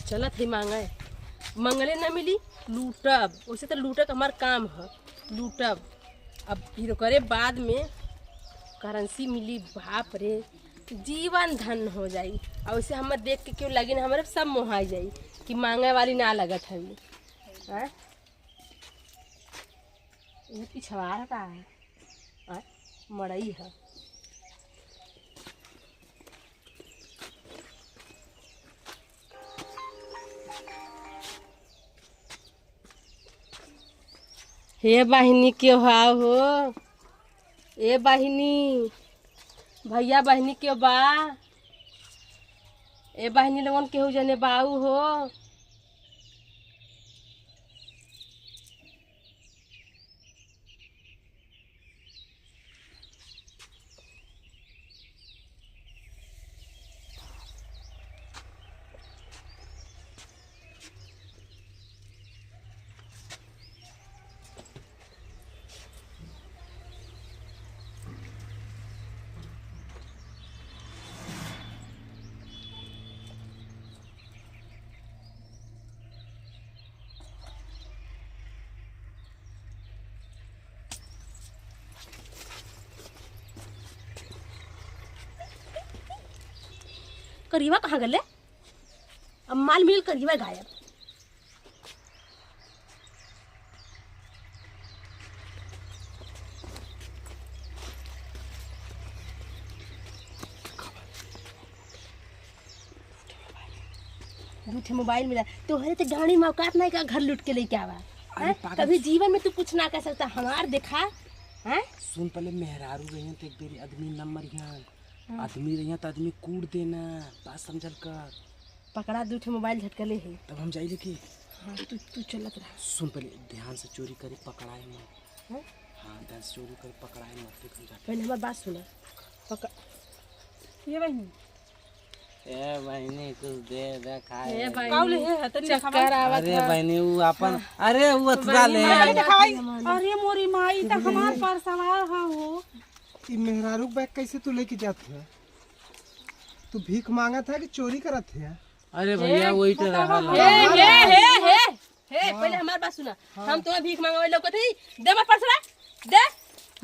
चलत ही मांगे मंगले ना मिली लूटब। वैसे तो लूटक हमार काम है, लूटब। अब फिर करे बाद में करेंसी मिली, बाप रे जीवन धन हो जाई। और वैसे हमें देख के क्यों लगी ना, हमारे सब मोहा जाई कि मांगे वाली ना लगत है। ये पिछवाड़ का है, मड़ई है। हे बहिनी क्यों हाव हो? ए बहिनी, भैया बहिनी क्यों बा? ए बहिनी लोगन केहू जने बाऊ हो? करीबा कहाँ गले? अब माल मिल करीबा गायब। झूठे मोबाइल मिला तो हरे तो गाड़ी में औकात नहीं का घर लूट के लेके आवा। कभी जीवन में तू कुछ ना कर सकता। हमार देखा है? सुन पहले मेहरारू रही तो एक बेरी आदमी नंबर यहाँ आदमी रही तो आदमी कूट देना, बात समझल कर। पकड़ा झूठे मोबाइल झटकले है। तब हम जाइए कि हाँ तू चलत रहा। सुन पहले ध्यान से चोरी करे पकड़ाए मत। हाँ ध्यान से चोरी करे पकड़ाए मत। पहले हमारी बात सुना। पकड़ ये बहनी, ए बहनी कुछ दे खाए। ए बहनी है तो चक्कर आवत। अरे बहनी वो अपन अरे वो अथुरा ले। अरे मोरी माई त हमार पर सवार हो। ई मेहरारू बैग कैसे तू लेके जात है? तू भीख मांगत है कि चोरी करत है? अरे भैया वही तो रहा हे पहले हमारी बात सुना। हम तुम्हें भीख मांगवे लोग थे, दे मत परसरा दे।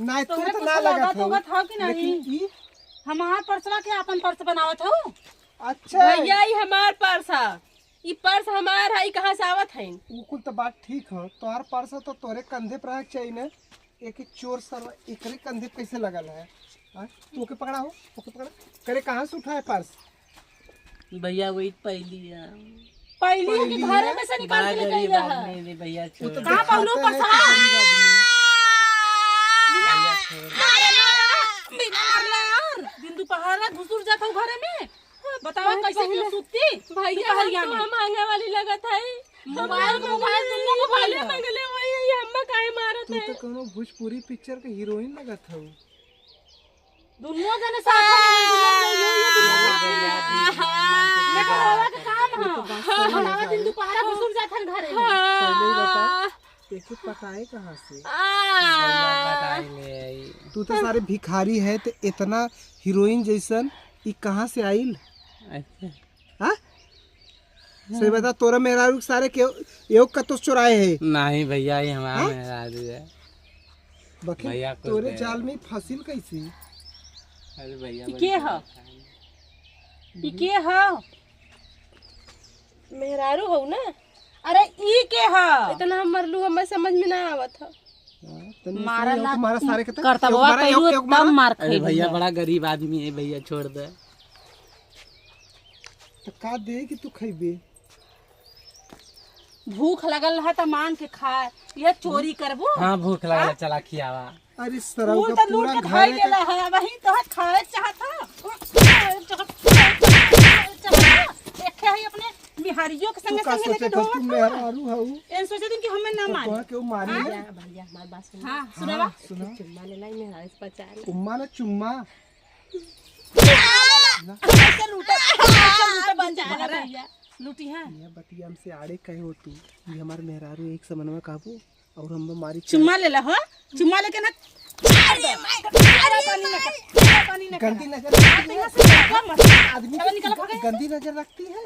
नहीं तू तोहरे तो कुछ ना लगत लागत हो। हो कि नहीं? लेकिन ई हमार पर्सवा के अपन पर्स बनावत हो। अच्छा भैया ये हमार पर्स है, ये पर्स हमार है। कहाँ से आवत है? बिल्कुल तो बात ठीक है। तोहार पर्स तो तोरे कंधे पर रख चाहिए ना। एक चोर सर एकरे कंधे पे कैसे लगल है? तू ओके पकड़ा हो, ओके पकड़ा करे। कहाँ से उठा है पर्स? भैया वही पहली है। पहली कि घरे में से निकाल बड़ा के लेके गरीब आया आदमी है। है भैया वो छोड़ तो कहाँ पहलू दिखाते पर्स हैं कि गरीब आदमी। बिना मारला यार। दिन दोपहर घुसुर जाता हूँ घरे में। बताओ कैसे क्यों सुतती? भैया हम तो मांगे वाली लगत है। मोबाइल दुनिया मोबाइल मंगले वही हम काहे मारत तू है? तो कोनो भोजपुरी पिक्चर के हीरोइन लगत हो। दुनिया जने साथ दिन दोपहर घुसुर जाता घरे में। पहले ही बता एक पटाए कहाँ से? बताई ले आई। तू तो सारे भिखारी है तो इतना हीरोइन जैसन ई कहाँ से आइल? अच्छा हाँ सही बता। तोरा मेहरारू सारे के योग का तो चुराए है। नहीं भैया ये हमारा मेहरारू है। बखी भैया को तोरे दे। जाल में फसिल कैसे? अरे भैया के है? ई के है? मेहरारू हो ना। अरे ई के है? इतना हम मरलू हमें समझ में ना आवत है। मारा ला तुम्हारा सारे के करता बाबा कहियो एकदम मार अरे भैया बड़ा गरीब आदमी है भैया छोड़ दे। तो का दे कि तू खइबे? भूख लगल है तो मांग के खाए। ये चोरी करबो? हाँ भूख लगा चला खियावा। अरे सरऊ तू का तो लूट पूरा के खाई घर लेला है। वही तो खाए चाहता। देखे है अपने बिहारियों के तू संगे का संगे सोचे लेके तो तू ढोवत। मेहरारू हऊ एन सोचे दिन कि हमें ना तो मारे। तोहा केहू मारी ना। भैया हमारी बात सुन। हां सुनावा। सुना चुम्मा लेना ही मेहरारू से पचाए। उम्मा ना चुम्मा। ऐसे लूटे बन जाएगा भैया। लूटी है। ये बतिया हमसे आड़े कहे हो तू। ये हमारे मेहरारू एक समन में काबू और हम मारी चुम्मा ले ला हो। चुम्मा लेके ना गंदी नजर रखती है। आदमी निकल की गंदी नजर रखती है।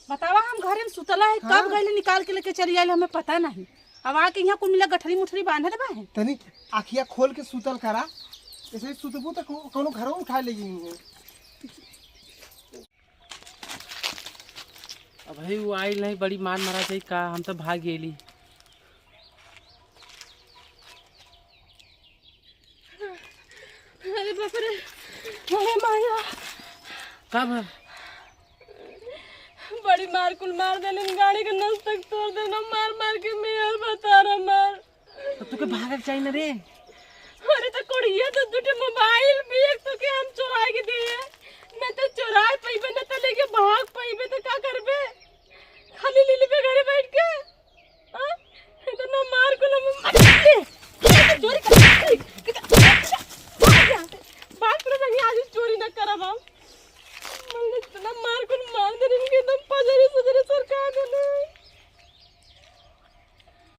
बतावा हम घरे में सुतला है कब गए निकाल के लेके चली आइल हमें पता नहीं। अब आके यहाँ कुल मिला गठरी मुठरी बांधल बा है। तनी आखिया खोल के सुतल करा, ऐसे ही सुतबू तो कोनो घरों उठा लेगी। अब भाई वो आई नहीं, बड़ी मान मारा चाहिए का, हम तो भाग गेली। अरे बाप रे, अरे माया कब बड़ी मार कुल मार देले, गाड़ी के नस तक तोड़ देना, मार मार के मेल बता रहा मार। तो तुके भागक चाहिए ना रे। अरे तो कुड़िया तो दूठे मोबाइल भी एक तो के हम चुरा के दिए, न तो चुराए पैबे न तो लेके भाग